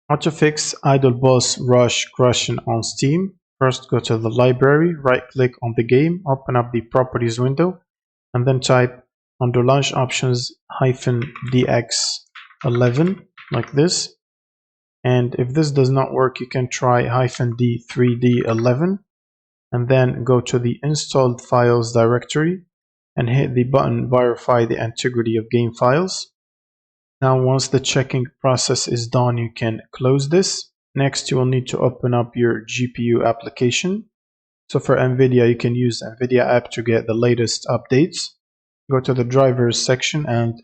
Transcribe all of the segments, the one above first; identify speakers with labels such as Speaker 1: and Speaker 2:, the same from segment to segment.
Speaker 1: How to fix idle boss rush crashing on Steam. First, go to the library, right click on the game, open up the properties window, and then type under launch options -dx11 like this. And if this does not work, you can try -d3d11 and then go to the installed files directory and hit the button verify the integrity of game files. Now once the checking process is done, you can close this. Next, you will need to open up your GPU application. So for NVIDIA, you can use NVIDIA app to get the latest updates. Go to the drivers section and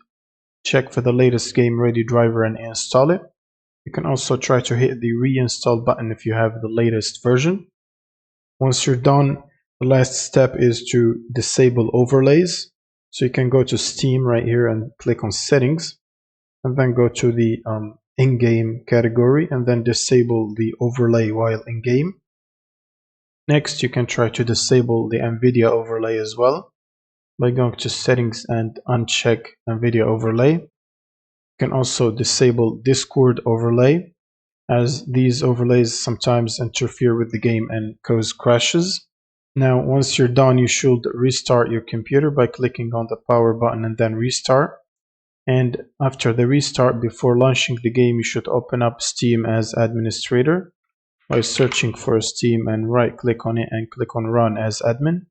Speaker 1: check for the latest game ready driver and install it. You can also try to hit the reinstall button if you have the latest version. Once you're done, the last step is to disable overlays. So you can go to Steam right here and click on settings, and then go to the in-game category and then disable the overlay while in-game. Next, you can try to disable the NVIDIA overlay as well by going to settings and uncheck NVIDIA overlay. You can also disable Discord overlay, as these overlays sometimes interfere with the game and cause crashes. Now, once you're done, you should restart your computer by clicking on the power button and then restart. And after the restart, before launching the game, you should open up Steam as administrator by searching for Steam and right click on it and click on run as admin.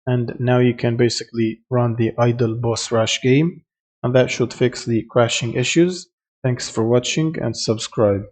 Speaker 1: And now you can basically run the idle boss rush game, and that should fix the crashing issues. Thanks for watching and subscribe.